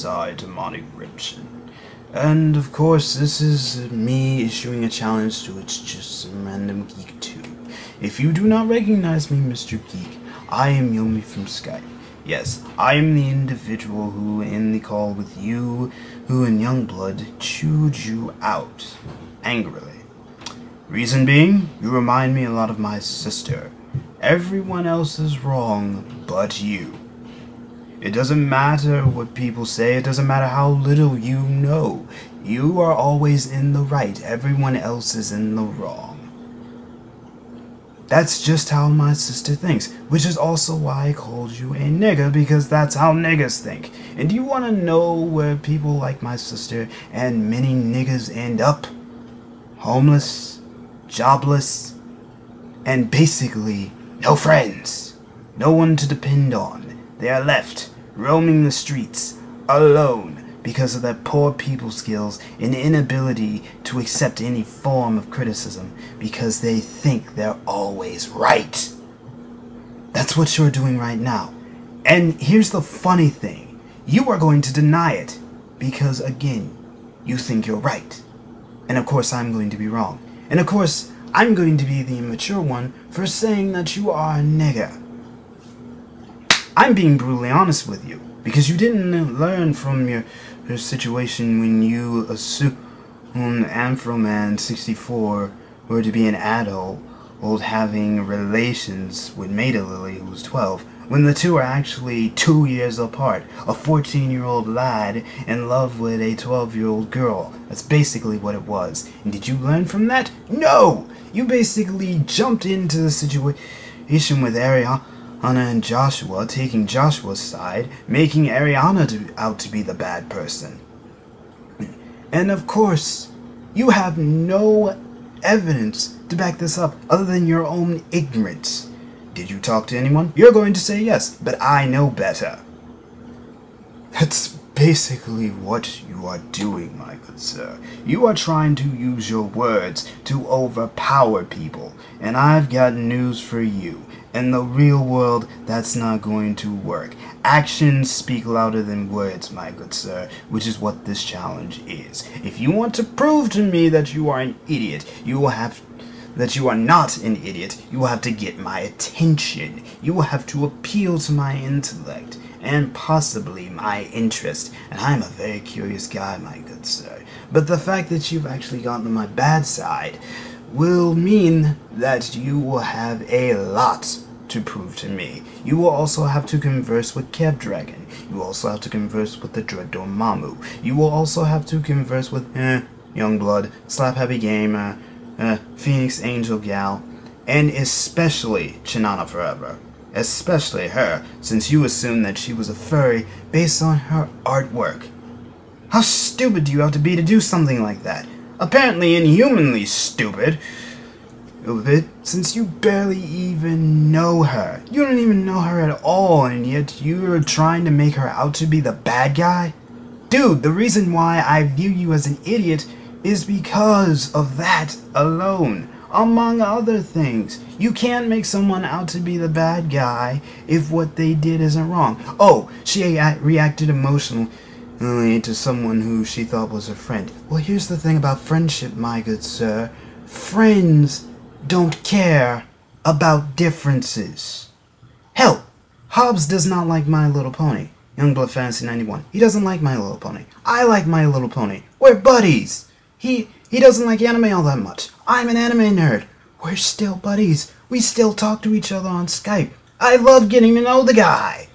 I, DemonicRemption. And of course, this is me issuing a challenge to It's Just Some Random Geek 2. If you do not recognize me, Mr. Geek, I am Yomi from Skype. Yes, I am the individual who, in the call with you, who in Youngblood, chewed you out. Angrily. Reason being, you remind me a lot of my sister. Everyone else is wrong, but you. It doesn't matter what people say, it doesn't matter how little you know. You are always in the right, everyone else is in the wrong. That's just how my sister thinks, which is also why I called you a nigga, because that's how niggas think. And do you want to know where people like my sister and many niggas end up? Homeless, jobless, and basically no friends. No one to depend on. They are left, roaming the streets, alone, because of their poor people skills and inability to accept any form of criticism, because they think they're always right. That's what you're doing right now. And here's the funny thing. You are going to deny it, because again, you think you're right. And of course I'm going to be wrong. And of course, I'm going to be the immature one for saying that you are a nigga. I'm being brutally honest with you, because you didn't learn from your situation when you assumed Afroman 64 were to be an adult having relations with Maida Lily, who's 12, when the two are actually 2 years apart. A 14-year-old lad in love with a 12-year-old girl. That's basically what it was. And did you learn from that? No! You basically jumped into the situation with Ariana and Joshua, taking Joshua's side, making Ariana out to be the bad person. And of course, you have no evidence to back this up other than your own ignorance. Did you talk to anyone? You're going to say yes, but I know better. That's basically what you are doing, my good sir. You are trying to use your words to overpower people, and I've got news for you. In the real world, that's not going to work. Actions speak louder than words, my good sir, which is what this challenge is. If you want to prove to me that you are an idiot, you will have that you are not an idiot, you will have to get my attention. You will have to appeal to my intellect and possibly my interest. And I'm a very curious guy, my good sir. But the fact that you've actually gotten to my bad side will mean that you will have a lot to prove to me. You will also have to converse with Kev Dragon. You will also have to converse with the Dreador Mamu. You will also have to converse with Youngblood, Slap Happy Gamer, Phoenix Angel Gal, and especially Chinana Forever. Especially her, since you assumed that she was a furry based on her artwork. How stupid do you have to be to do something like that? Apparently inhumanly stupid. Since you barely even know her. You don't even know her at all, and yet you're trying to make her out to be the bad guy? Dude, the reason why I view you as an idiot is because of that alone. Among other things. You can't make someone out to be the bad guy if what they did isn't wrong. Oh, she reacted emotionally to someone who she thought was a friend. Well, here's the thing about friendship, my good sir. Friends don't care about differences. Hell, Hobbs does not like My Little Pony. Youngblood Fantasy 91. He doesn't like My Little Pony. I like My Little Pony. We're buddies. He doesn't like anime all that much. I'm an anime nerd. We're still buddies. We still talk to each other on Skype. I love getting to know the guy.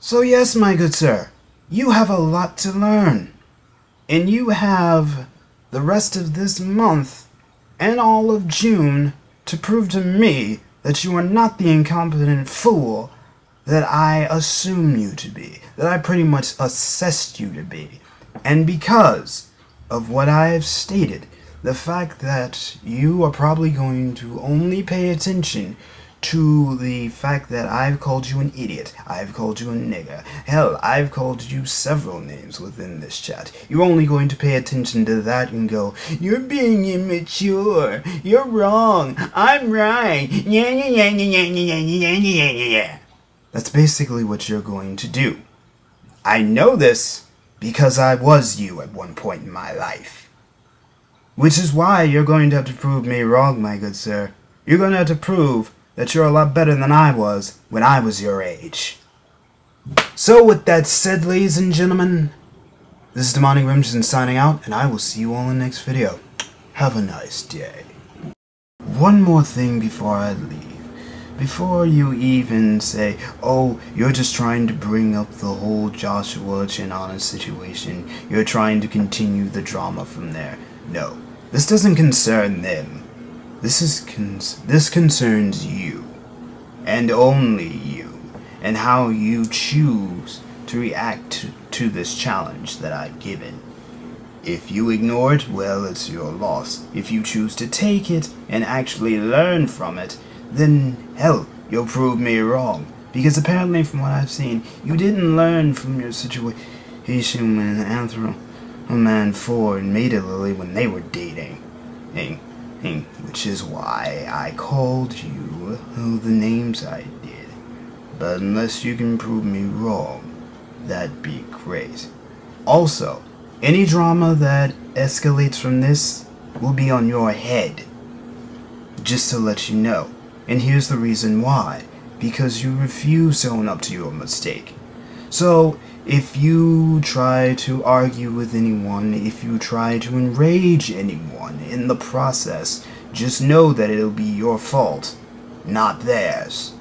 So yes, my good sir, you have a lot to learn. And you have the rest of this month and all of June to prove to me that you are not the incompetent fool that I assume you to be, that I pretty much assessed you to be. And because of what I have stated, the fact that you are probably going to only pay attention to the fact that I've called you an idiot, I've called you a nigger, hell, I've called you several names within this chat. You're only going to pay attention to that and go, you're being immature, you're wrong, I'm right, yeah, yeah, yeah, yeah, yeah, yeah, yeah, yeah, yeah, yeah. That's basically what you're going to do. I know this because I was you at one point in my life. Which is why you're going to have to prove me wrong, my good sir. You're going to have to prove that you're a lot better than I was when I was your age. So with that said, ladies and gentlemen, this is DemonicRemption signing out, and I will see you all in the next video. Have a nice day. One more thing before I leave. Before you even say, oh, you're just trying to bring up the whole Joshua Chinana situation, you're trying to continue the drama from there. No, this doesn't concern them. This concerns you, and only you, and how you choose to react to this challenge that I've given. If you ignore it, well, it's your loss. If you choose to take it and actually learn from it, then hell, you'll prove me wrong. Because apparently from what I've seen, you didn't learn from your situation with Anthro, Man 4 and Maida Lily when they were dating. Which is why I called you the names I did. But unless you can prove me wrong, that'd be great. Also, any drama that escalates from this will be on your head. Just to let you know. And here's the reason why. Because you refuse to own up to your mistake. So, if you try to argue with anyone, if you try to enrage anyone in the process, just know that it'll be your fault, not theirs.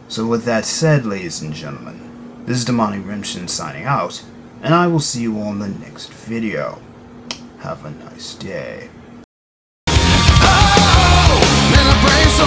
So with that said, ladies and gentlemen, this is DemonicRemption signing out, and I will see you all in the next video. Have a nice day. Oh, man, my brain's so